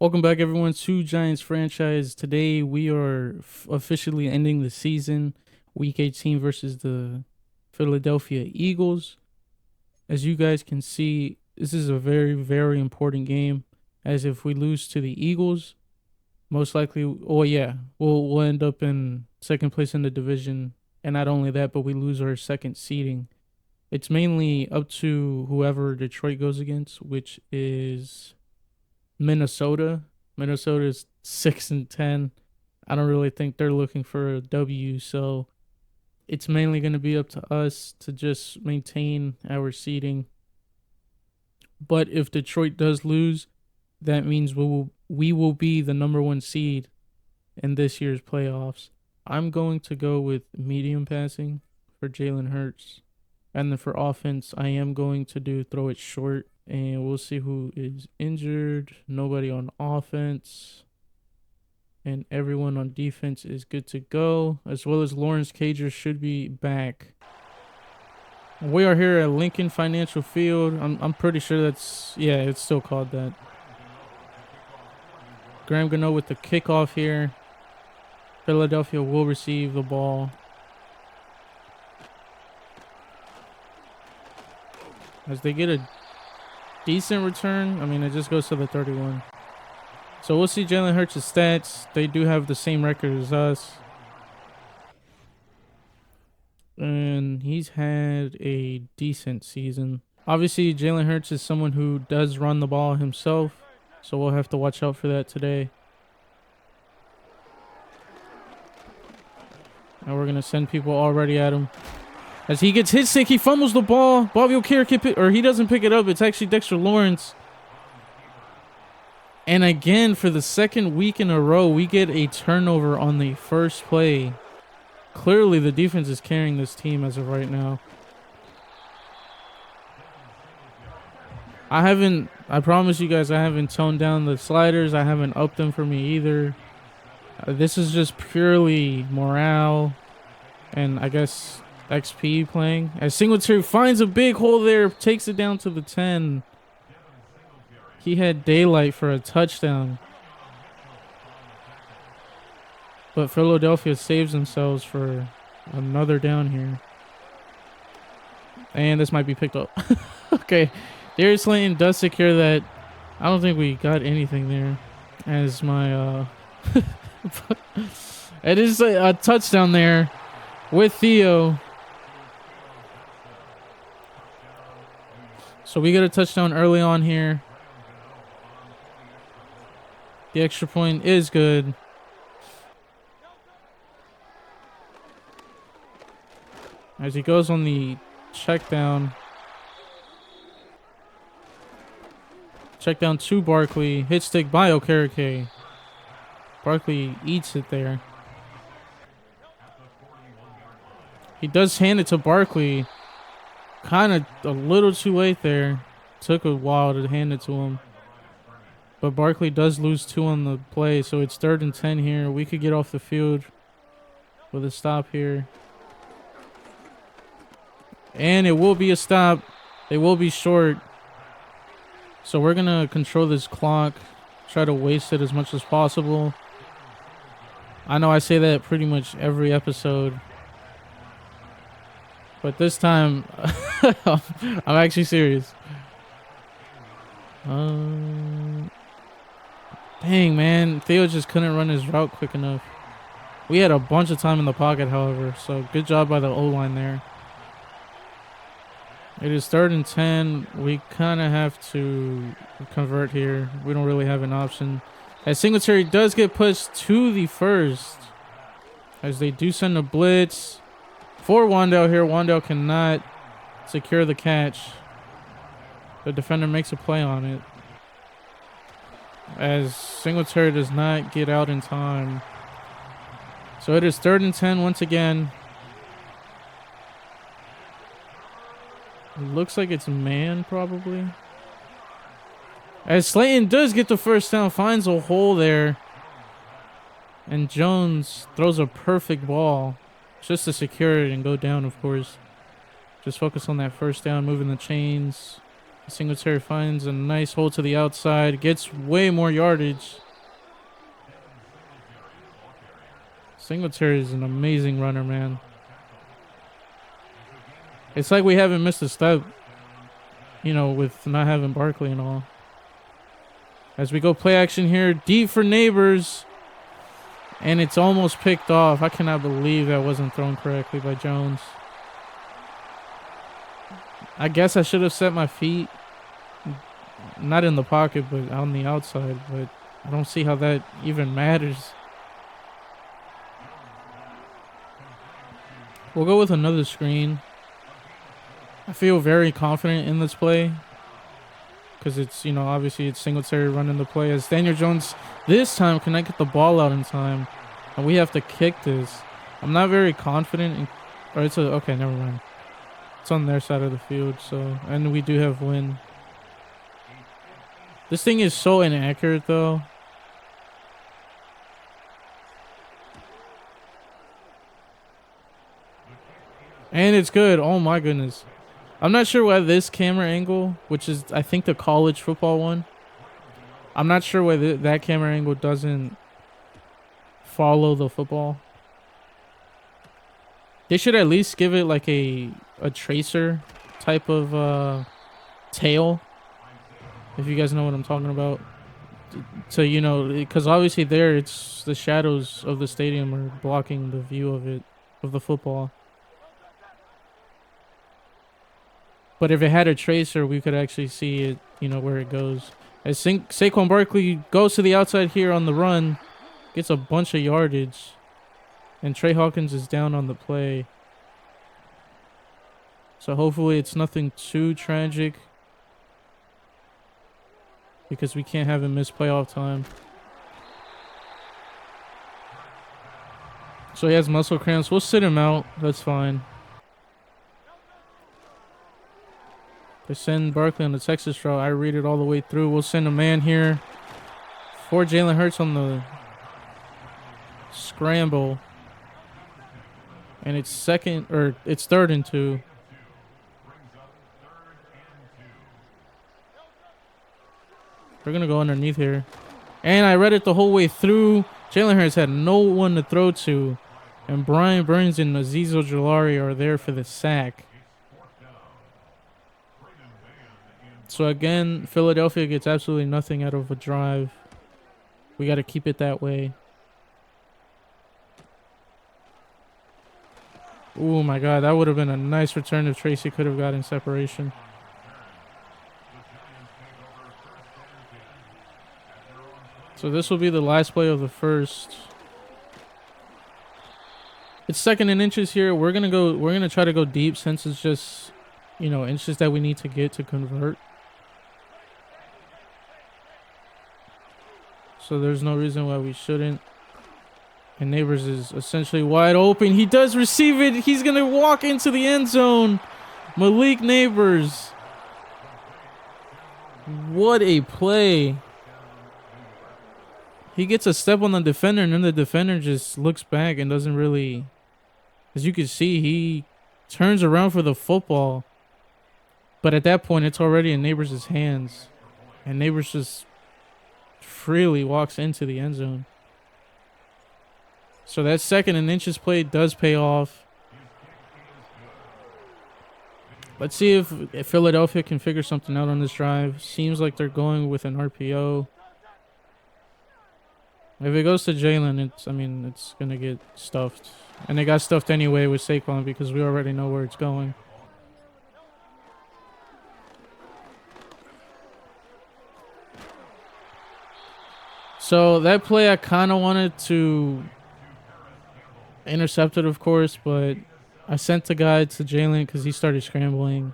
Welcome back, everyone, to Giants franchise. Today we are officially ending the season, Week 18 versus the Philadelphia Eagles. As you guys can see, this is a very, very important game. As if we lose to the Eagles, most likely, we'll end up in second place in the division. And not only that, but we lose our second seeding. It's mainly up to whoever Detroit goes against, which is Minnesota. Minnesota is 6-10. I don't really think they're looking for a W, so it's mainly going to be up to us to just maintain our seeding. But if Detroit does lose, that means we will be the number one seed in this year's playoffs. I'm going to go with medium passing for Jalen Hurts. And then for offense, I am going to do throw it short. And we'll see who is injured. Nobody on offense. And everyone on defense is good to go. As well as Lawrence Cager should be back. We are here at Lincoln Financial Field. I'm pretty sure it's still called that. Graham Gano with the kickoff here. Philadelphia will receive the ball. As they get a decent return. I mean, it just goes to the 31. So we'll see Jalen Hurts' stats. They do have the same record as us. And he's had a decent season. Obviously, Jalen Hurts is someone who does run the ball himself. So we'll have to watch out for that today. And we're going to send people already at him. As he gets hit stick, he fumbles the ball. Bobby O'Kerr he doesn't pick it up. It's actually Dexter Lawrence. And again, for the second week in a row, we get a turnover on the first play. Clearly, the defense is carrying this team as of right now. I promise you guys, I haven't toned down the sliders. I haven't upped them for me either. This is just purely morale and I guess XP playing. As Singletary finds a big hole there, takes it down to the 10. He had daylight for a touchdown. But Philadelphia saves themselves for another down here. And this might be picked up. Okay. Darius Slayton does secure that. I don't think we got anything there. As my it is a touchdown there with Theo. So we get a touchdown early on here. The extra point is good. As he goes on the check down. Check down to Barkley. Hit stick by O'Kerr. Barkley eats it there. He does hand it to Barkley. Kind of a little too late there. Took a while to hand it to him. But Barkley does lose 2 on the play, so it's 3rd and 10 here. We could get off the field with a stop here. And it will be a stop. They will be short. So we're going to control this clock. Try to waste it as much as possible. I know I say that pretty much every episode. But this time, I'm actually serious. Dang, man. Theo just couldn't run his route quick enough. We had a bunch of time in the pocket, however. So good job by the O-line there. It is 3rd and 10. We kind of have to convert here. We don't really have an option. As Singletary does get pushed to the first. As they do send a blitz for Wan'Dale here. Wan'Dale cannot secure the catch. The defender makes a play on it. As Singletary does not get out in time. So it is 3rd and 10 once again. It looks like it's man, probably. As Slayton does get the first down, finds a hole there. And Jones throws a perfect ball just to secure it and go down, of course. Just focus on that first down, moving the chains. Singletary finds a nice hole to the outside. Gets way more yardage. Singletary is an amazing runner, man. It's like we haven't missed a step, you know, with not having Barkley and all. As we go play action here, deep for Nabers. And it's almost picked off. I cannot believe that wasn't thrown correctly by Jones. I guess I should have set my feet. Not in the pocket, but on the outside. But I don't see how that even matters. We'll go with another screen. I feel very confident in this play. Because it's, you know, obviously it's Singletary running the play. As Daniel Jones this time cannot get the ball out in time. And we have to kick this. I'm not very confident in... Or it's a... Okay, never mind. It's on their side of the field, so... And we do have win. This thing is so inaccurate, though. And it's good. Oh, my goodness. I'm not sure why this camera angle, which is, I think, the college football one. I'm not sure why that camera angle doesn't follow the football. They should at least give it like a tracer type of tail. If you guys know what I'm talking about. So, you know, because obviously there it's the shadows of the stadium are blocking the view of it, of the football. But if it had a tracer, we could actually see it, you know, where it goes. As Saquon Barkley goes to the outside here on the run, gets a bunch of yardage. And Trey Hawkins is down on the play. So hopefully it's nothing too tragic. Because we can't have him miss playoff time. So he has muscle cramps. We'll sit him out. That's fine. They send Barkley on the Texas route. I read it all the way through. We'll send a man here for Jalen Hurts on the scramble. And it's it's 3rd and 2. We're going to go underneath here. And I read it the whole way through. Jalen Hurts had no one to throw to. And Brian Burns and Azeez Ojulari are there for the sack. So again, Philadelphia gets absolutely nothing out of a drive. We got to keep it that way. Oh my God, that would have been a nice return if Tracy could have gotten separation. So this will be the last play of the first. It's 2nd and inches here. We're gonna try to go deep since it's just, you know, inches that we need to get to convert. So there's no reason why we shouldn't. And Nabers is essentially wide open. He does receive it. He's going to walk into the end zone. Malik Nabers. What a play. He gets a step on the defender, and then the defender just looks back and doesn't really... As you can see, he turns around for the football. But at that point, it's already in Nabers' hands. And Nabers just freely walks into the end zone. So that 2nd and inches play does pay off. Let's see if Philadelphia can figure something out on this drive. Seems like they're going with an RPO. If it goes to Jalen, it's going to get stuffed. And they got stuffed anyway with Saquon because we already know where it's going. So that play I kind of wanted to intercept it, of course, but I sent the guy to Jalen because he started scrambling.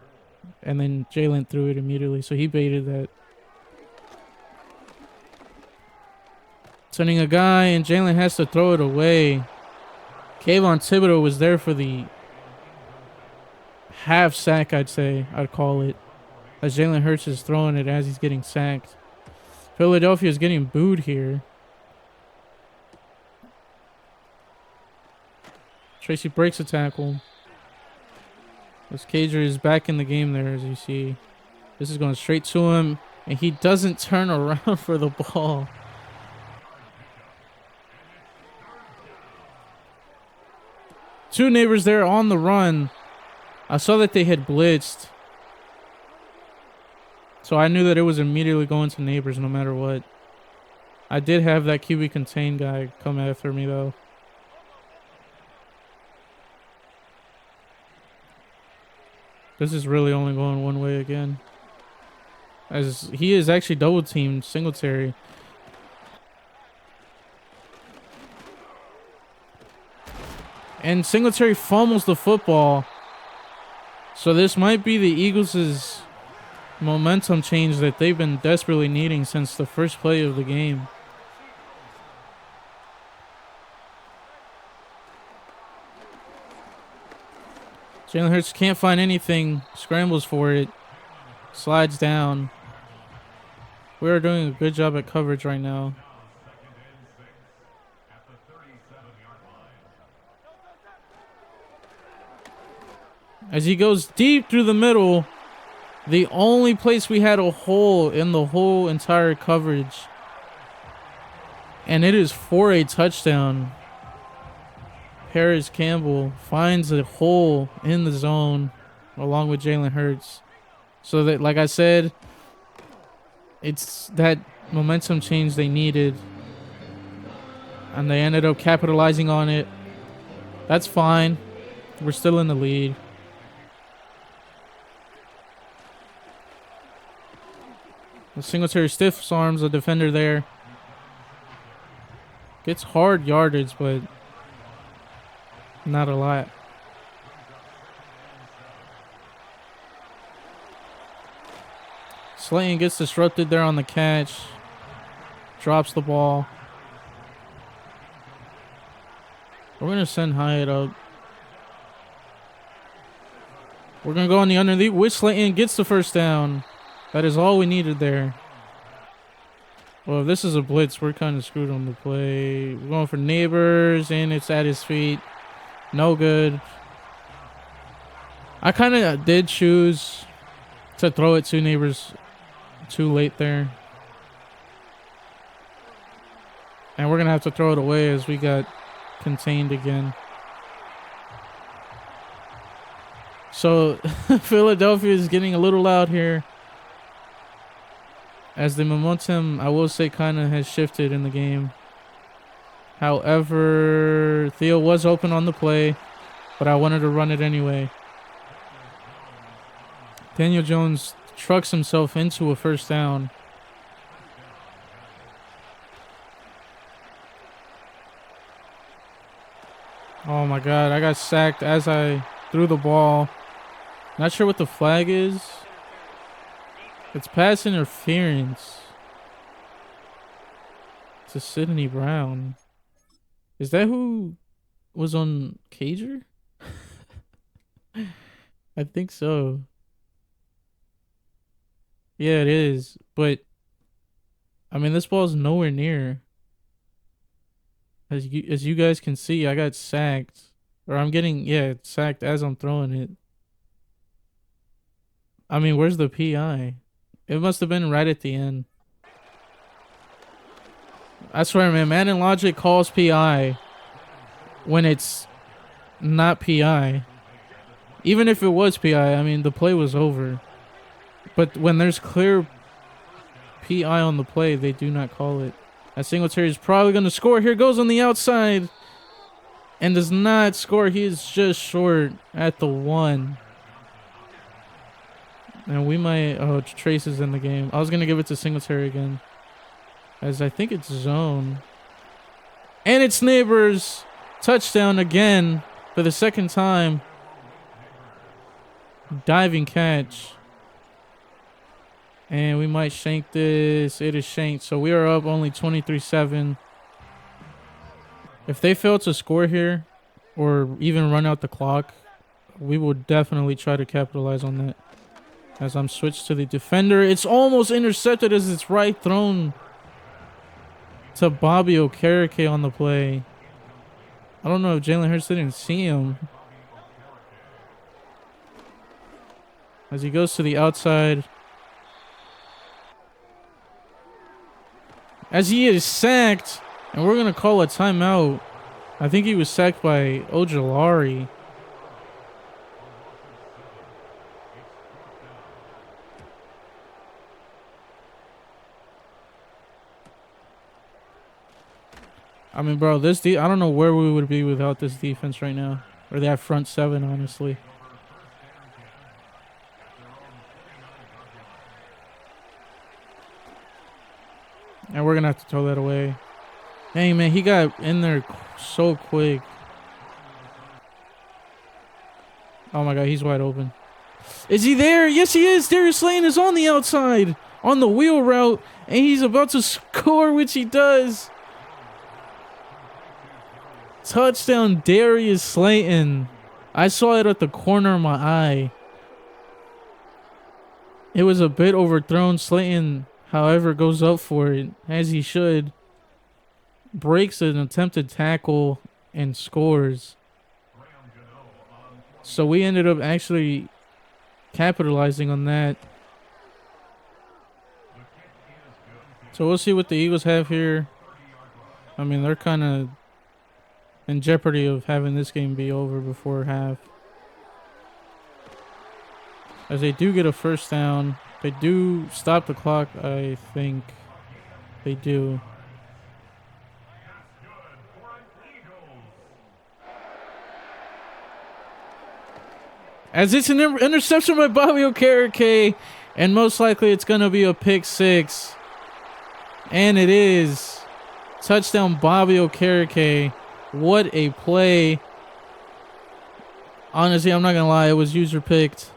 And then Jalen threw it immediately, so he baited that. Sending a guy, and Jalen has to throw it away. Kayvon Thibodeau was there for the half sack, I'd call it. As Jalen Hurts is throwing it as he's getting sacked. Philadelphia is getting booed here. Tracy breaks a tackle. As Cager is back in the game there, as you see. This is going straight to him, and he doesn't turn around for the ball. Two Neighbors there on the run. I saw that they had blitzed, so I knew that it was immediately going to Neighbors no matter what. I did have that QB contain guy come after me, though. This is really only going one way again, as he is actually double teamed Singletary. And Singletary fumbles the football. So this might be the Eagles' momentum change that they've been desperately needing since the first play of the game. Jalen Hurts can't find anything, scrambles for it, slides down. We are doing a good job at coverage right now. As he goes deep through the middle, the only place we had a hole in the whole entire coverage. And it is for a touchdown. Harris Campbell finds a hole in the zone along with Jalen Hurts. So that, like I said, it's that momentum change they needed. And they ended up capitalizing on it. That's fine. We're still in the lead. The Singletary stiff arms a defender there. Gets hard yardage, but not a lot. Slayton gets disrupted there on the catch. Drops the ball. We're going to send Hyatt up. We're going to go on the underneath, which Slayton gets the first down. That is all we needed there. Well, if this is a blitz, we're kind of screwed on the play. We're going for Neighbors, and it's at his feet. No good. I kind of did choose to throw it to Neighbors too late there. And we're going to have to throw it away as we got contained again. So Philadelphia is getting a little loud here, as the momentum, I will say, kind of has shifted in the game. However, Theo was open on the play, but I wanted to run it anyway. Daniel Jones trucks himself into a first down. Oh my God, I got sacked as I threw the ball. Not sure what the flag is. It's pass interference. It's a Sidney Brown. Is that who was on Cager? I think so. Yeah, it is. But, I mean, this ball's nowhere near. As you guys can see, I got sacked. Or I'm getting, sacked as I'm throwing it. I mean, where's the PI? It must have been right at the end. I swear, man, Madden logic calls PI when it's not PI. Even if it was PI, I mean, the play was over. But when there's clear PI on the play, they do not call it. That Singletary is probably going to score. Here goes on the outside. And does not score. He is just short at the 1. And we might... Oh, Trace is in the game. I was going to give it to Singletary again, as I think it's zone. And it's Neighbors. Touchdown again for the second time. Diving catch. And we might shank this. It is shanked. So we are up only 23-7. If they fail to score here, or even run out the clock, we will definitely try to capitalize on that. As I'm switched to the defender. It's almost intercepted as it's right thrown to Bobby Okereke on the play. I don't know if Jalen Hurts didn't see him. As he goes to the outside. as he is sacked, and we're going to call a timeout. I think he was sacked by Ojolari. I mean, bro, I don't know where we would be without this defense right now. Or that front seven, honestly. And we're going to have to throw that away. Dang, man, he got in there so quick. Oh, my God, he's wide open. Is he there? Yes, he is. Darius Slayton is on the outside, on the wheel route, and he's about to score, which he does. Touchdown, Darius Slayton. I saw it at the corner of my eye. It was a bit overthrown. Slayton, however, goes up for it, as he should. Breaks an attempted tackle and scores. So we ended up actually capitalizing on that. So we'll see what the Eagles have here. I mean, they're kind of in jeopardy of having this game be over before half. As they do get a first down. They do stop the clock, I think. They do. As it's an interception by Bobby Okereke, and most likely it's going to be a pick six. And it is. Touchdown, Bobby Okereke. What a play. Honestly, I'm not going to lie. It was user picked.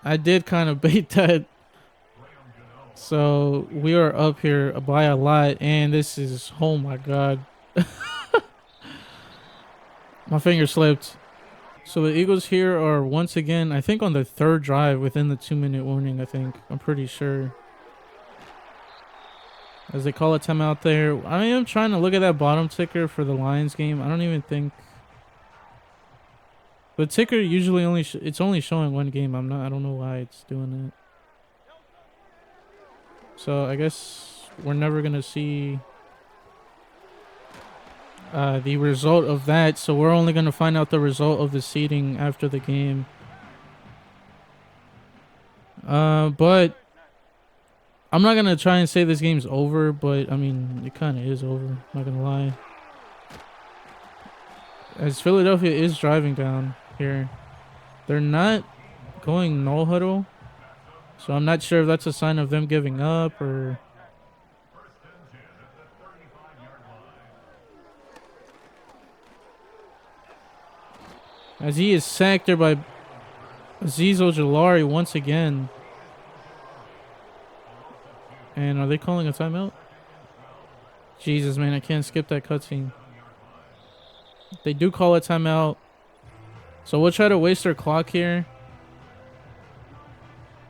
I did kind of bait that. So we are up here by a lot. And this is, oh my God. My finger slipped. So the Eagles here are once again, I think on the third drive within the 2-minute warning, I think. I'm pretty sure. As they call a timeout there. I am trying to look at that bottom ticker for the Lions game. I don't even think. The ticker usually only it's only showing one game. I don't know why it's doing it. So I guess we're never gonna see the result of that. So we're only gonna find out the result of the seeding after the game. But I'm not gonna try and say this game's over, but I mean it kind of is over. I'm not gonna lie. As Philadelphia is driving down here, they're not going no huddle, so I'm not sure if that's a sign of them giving up or. As he is sacked there by Azeez Ojolari once again. And are they calling a timeout? Jesus, man, I can't skip that cutscene. They do call a timeout. So we'll try to waste our clock here.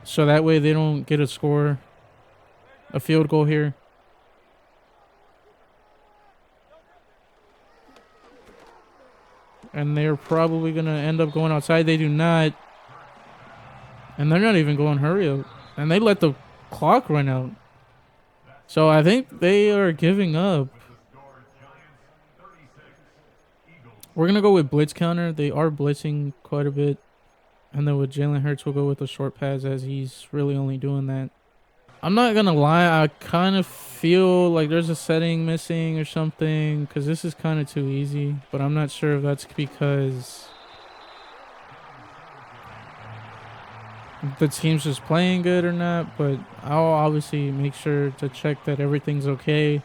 So that way they don't get a score. A field goal here. And they're probably going to end up going outside. They do not. And they're not even going hurry up. And they let the clock run out. So I think they are giving up. We're going to go with blitz counter. They are blitzing quite a bit. And then with Jalen Hurts, we'll go with the short pass as he's really only doing that. I'm not going to lie. I kind of feel like there's a setting missing or something because this is kind of too easy. But I'm not sure if that's because the team's just playing good or not. But I'll obviously make sure to check that everything's okay.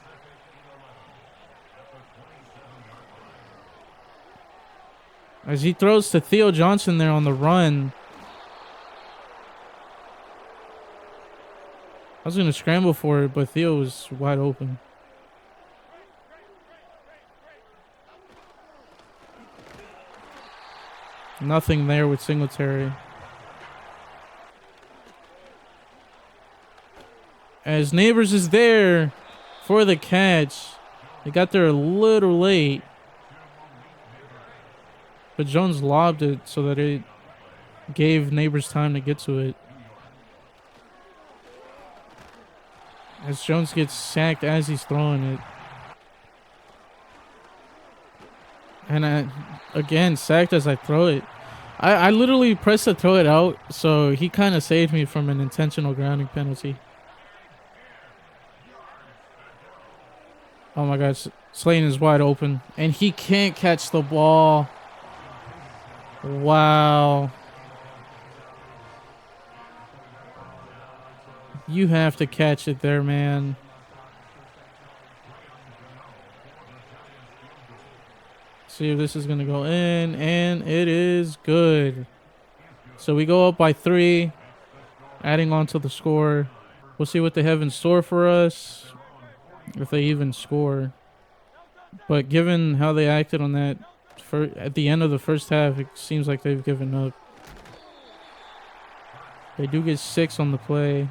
As he throws to Theo Johnson there on the run. I was going to scramble for it, but Theo was wide open. Nothing there with Singletary. As Nabers is there for the catch. They got there a little late. But Jones lobbed it so that it gave Nabers time to get to it. As Jones gets sacked as he's throwing it. And again, sacked as I throw it. I literally pressed to throw it out, so he kind of saved me from an intentional grounding penalty. Oh my gosh, Slayton is wide open, and he can't catch the ball. Wow. You have to catch it there, man. See if this is going to go in, and it is good. So we go up by 3, adding on to the score. We'll see what they have in store for us, if they even score. But given how they acted on that at the end of the first half, it seems like they've given up. They do get 6 on the play.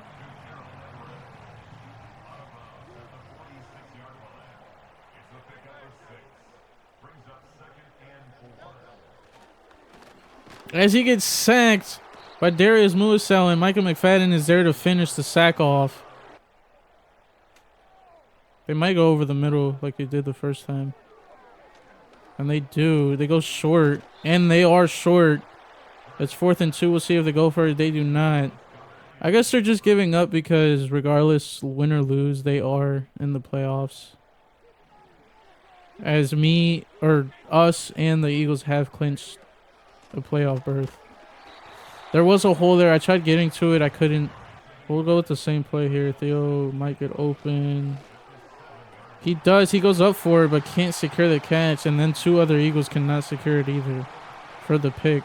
As he gets sacked by Darius Muasau, and Michael McFadden is there to finish the sack off. They might go over the middle like they did the first time. And they do. They go short. And they are short. It's 4th and 2. We'll see if they go for it. They do not. I guess they're just giving up because regardless, win or lose, they are in the playoffs. As us and the Eagles have clinched a playoff berth. There was a hole there. I tried getting to it. I couldn't. We'll go with the same play here. Theo might get open. He does. He goes up for it, but can't secure the catch. And then 2 other Eagles cannot secure it either for the pick.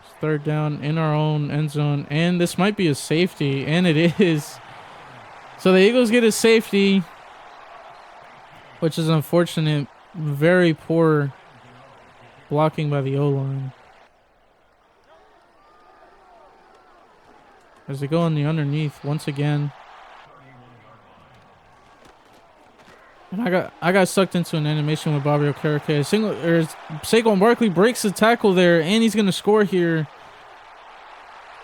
It's 3rd down in our own end zone. And this might be a safety. And it is. So the Eagles get a safety, which is unfortunate. Very poor blocking by the O-line. As they go on the underneath once again. And I got sucked into an animation with Bobby Okereke. Saquon Barkley breaks the tackle there, and he's gonna score here.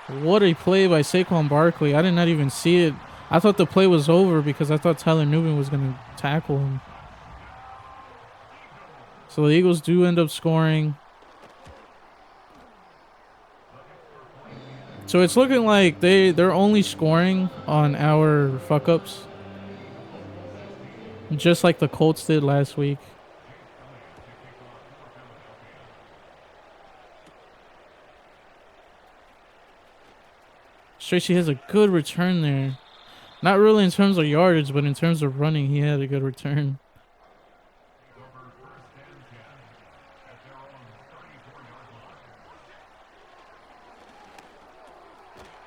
What a play by Saquon Barkley. I did not even see it. I thought the play was over because I thought Tyler Newman was gonna tackle him. So the Eagles do end up scoring. So it's looking like they're only scoring on our fuck-ups. Just like the Colts did last week. Tracy has a good return there. Not really in terms of yardage, but in terms of running, he had a good return.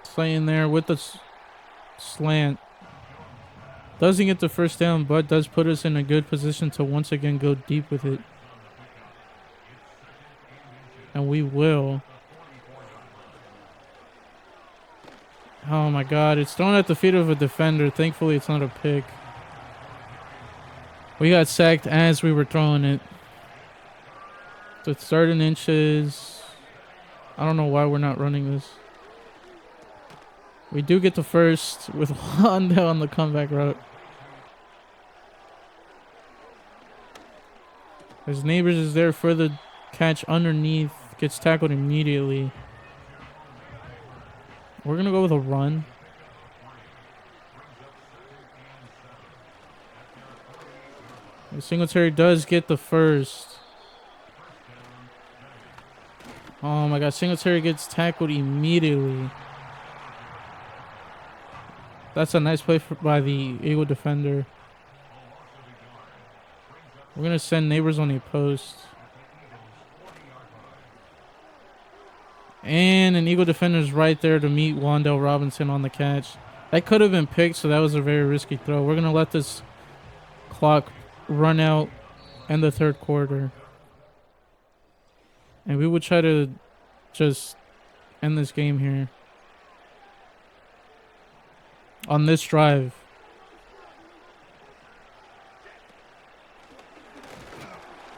Slayton there with the slant. Doesn't get the first down, but does put us in a good position to once again go deep with it. And we will. Oh my god, it's thrown at the feet of a defender. Thankfully, it's not a pick. We got sacked as we were throwing it. So it's 3rd and inches. I don't know why we're not running this. We do get the first with one down on the comeback route. As Nabers is there for the catch underneath. Gets tackled immediately. We're going to go with a run. Singletary does get the first. Oh my god, Singletary gets tackled immediately. That's a nice play by the Eagle defender. We're going to send Nabers on a post. And an Eagle defender's right there to meet Wan'Dale Robinson on the catch. That could have been picked, so that was a very risky throw. We're going to let this clock run out in the 3rd quarter. And we would try to just end this game here. On this drive.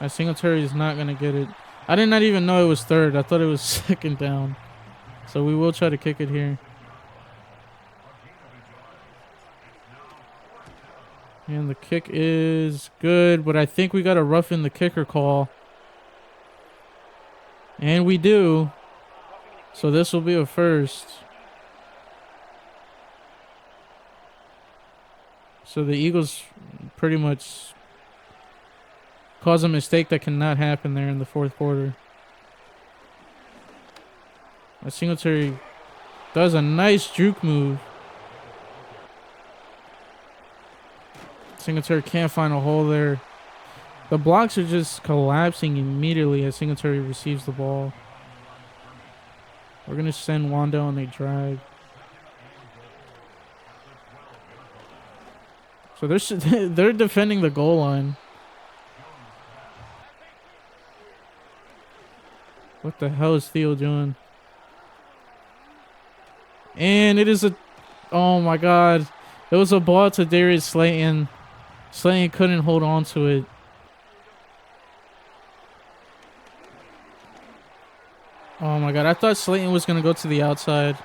Singletary is not going to get it. I did not even know it was third. I thought it was second down. So we will try to kick it here. And the kick is good, but I think we got to roughen the kicker call. And we do. So this will be a first. So the Eagles pretty much cause a mistake that cannot happen there in the fourth quarter. Singletary does a nice juke move. Singletary can't find a hole there. The blocks are just collapsing immediately as Singletary receives the ball. We're going to send Wandell and they drag. So they're defending the goal line. What the hell is Theo doing? And it is a... Oh my god. It was a ball to Darius Slayton. Slayton couldn't hold on to it. Oh my god. I thought Slayton was going to go to the outside.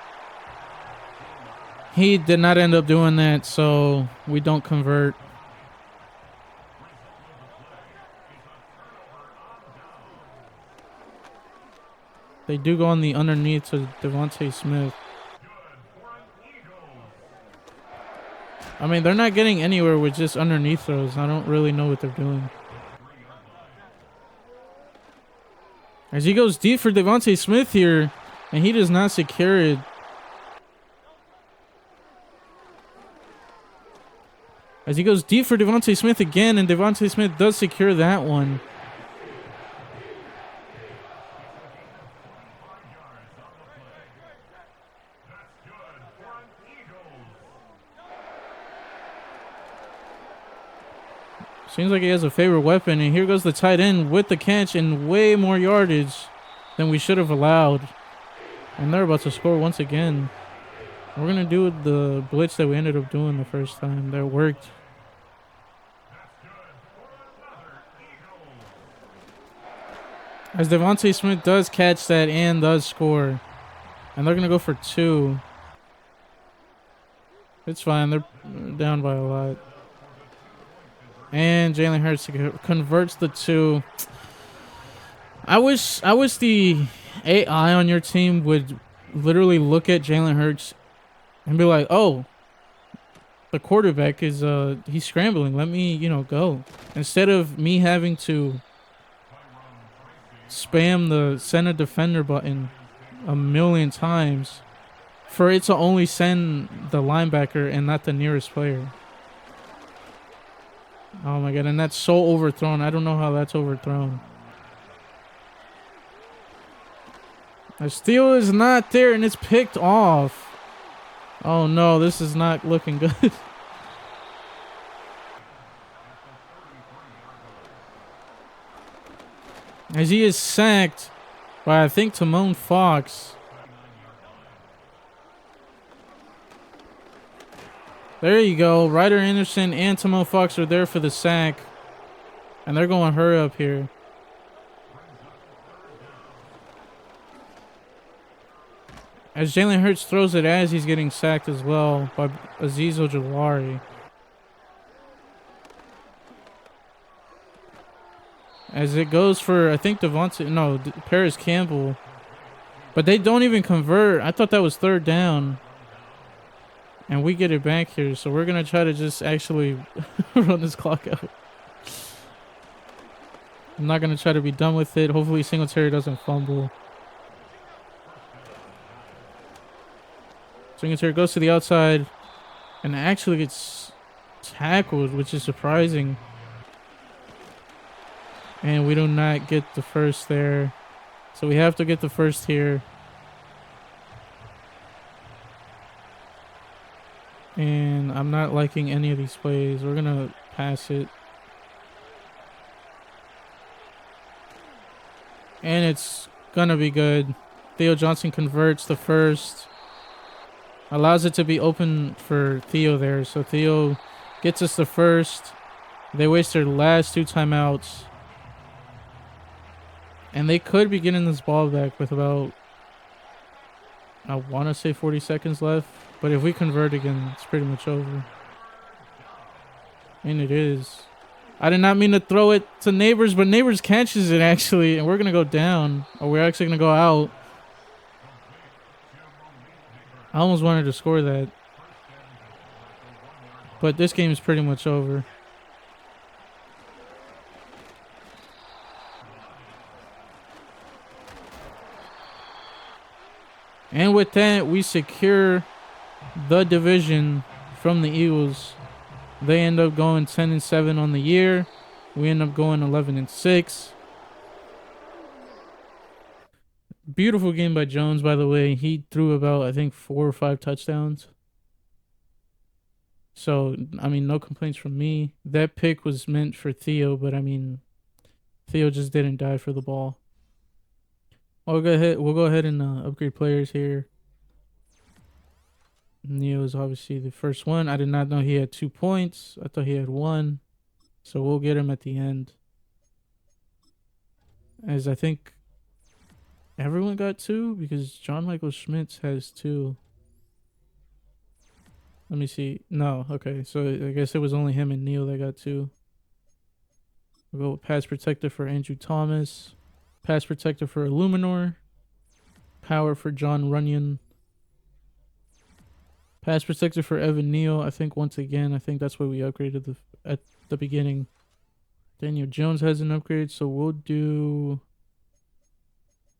He did not end up doing that, so we don't convert. They do go on the underneath to Devontae Smith. I mean, they're not getting anywhere with just underneath throws. I don't really know what they're doing. As he goes deep for Devontae Smith here, and he does not secure it. As he goes deep for Devontae Smith again, and Devontae Smith does secure that one. Seems like he has a favorite weapon, and here goes the tight end with the catch and way more yardage than we should have allowed. And they're about to score once again. We're going to do the blitz that we ended up doing the first time. That worked. As Devontae Smith does catch that and does score. And they're going to go for 2. It's fine. They're down by a lot. And Jalen Hurts converts the 2. I wish the AI on your team would literally look at Jalen Hurts and be like, oh, the quarterback is he's scrambling. Let me, go. Instead of me having to spam the send a defender button a million times for it to only send the linebacker and not the nearest player. Oh my god, and that's so overthrown. I don't know how that's overthrown. The steal is not there and it's picked off. Oh no, this is not looking good. As he is sacked by, I think, Timon Fox. There you go. Ryder Anderson and Timon Fox are there for the sack. And they're going hurry up here. As Jalen Hurts throws it as he's getting sacked as well by Azeez Ojulari. As it goes for, I think, Paris Campbell. But they don't even convert. I thought that was third down. And we get it back here. So we're going to try to just actually run this clock out. I'm not going to try to be done with it. Hopefully Singletary doesn't fumble. Singletary goes to the outside and actually gets tackled, which is surprising. And we do not get the first there. So we have to get the first here. And I'm not liking any of these plays. We're going to pass it. And it's going to be good. Theo Johnson converts the first. Allows it to be open for Theo there. So Theo gets us the first. They waste their last 2 timeouts. And they could be getting this ball back with about, I want to say 40 seconds left. But if we convert again, it's pretty much over. And it is. I did not mean to throw it to Nabers, but Nabers catches it actually. And we're going to go down. Or we're actually going to go out. I almost wanted to score that. But this game is pretty much over. And with that, we secure the division from the Eagles. They end up going 10-7 on the year. We end up going 11-6. Beautiful game by Jones, by the way. He threw about, I think, 4 or 5 touchdowns. So, I mean, no complaints from me. That pick was meant for Theo, but I mean, Theo just didn't die for the ball. We'll go ahead and upgrade players here. Neo is obviously the first one. I did not know he had 2 points. I thought he had 1. So we'll get him at the end. As I think everyone got 2 because John Michael Schmitz has 2. Let me see. No, okay. So I guess it was only him and Neil that got 2. We'll go with pass protector for Andrew Thomas. Pass protector for Illuminor. Power for John Runyon. Pass protector for Evan Neal. I think once again, I think that's what we upgraded at the beginning. Daniel Jones has an upgrade, so we'll do...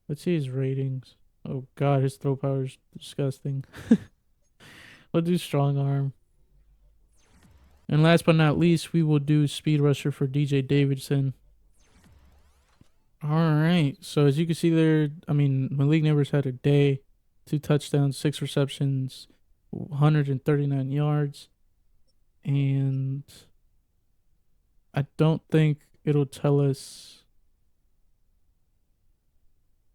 Let's see his ratings. Oh god, his throw power is disgusting. We'll do strong arm. And last but not least, we will do speed rusher for DJ Davidson. Alright, so as you can see there, I mean, Malik Nabers had a day. 2 touchdowns, 6 receptions, 139 yards. And I don't think it'll tell us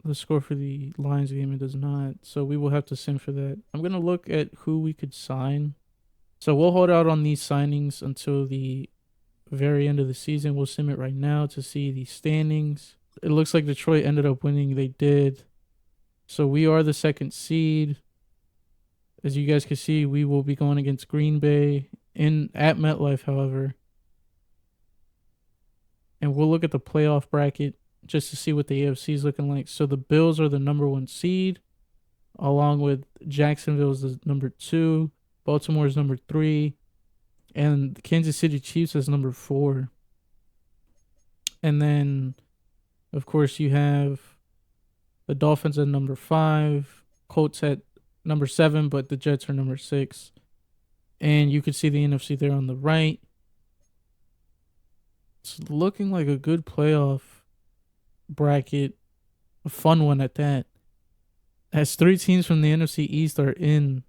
the score for the Lions game. It does not. So we will have to sim for that. I'm going to look at who we could sign. So we'll hold out on these signings until the very end of the season. We'll sim it right now to see the standings. It looks like Detroit ended up winning. They did. So we are the 2nd seed. As you guys can see, we will be going against Green Bay at MetLife, however. And we'll look at the playoff bracket just to see what the AFC is looking like. So the Bills are the number 1 seed, along with Jacksonville is the number 2, Baltimore is number 3, and the Kansas City Chiefs is number 4. And then, of course, you have the Dolphins at number 5, Colts at number 7, but the Jets are number 6. And you can see the NFC there on the right. It's looking like a good playoff bracket, a fun one at that. As 3 teams from the NFC East are in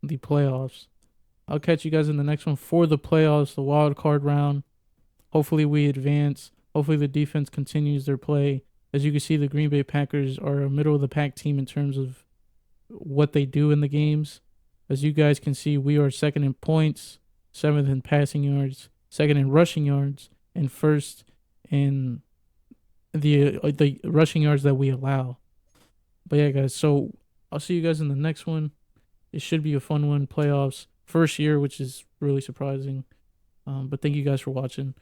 the playoffs. I'll catch you guys in the next one for the playoffs, the wild card round. Hopefully we advance. Hopefully the defense continues their play. As you can see, the Green Bay Packers are a middle of the pack team in terms of what they do in the games. As you guys can see, we are 2nd in points, 7th in passing yards, 2nd in rushing yards, and 1st in the rushing yards that we allow. But yeah, guys, so I'll see you guys in the next one. It should be a fun one. Playoffs, first year, which is really surprising. But thank you guys for watching.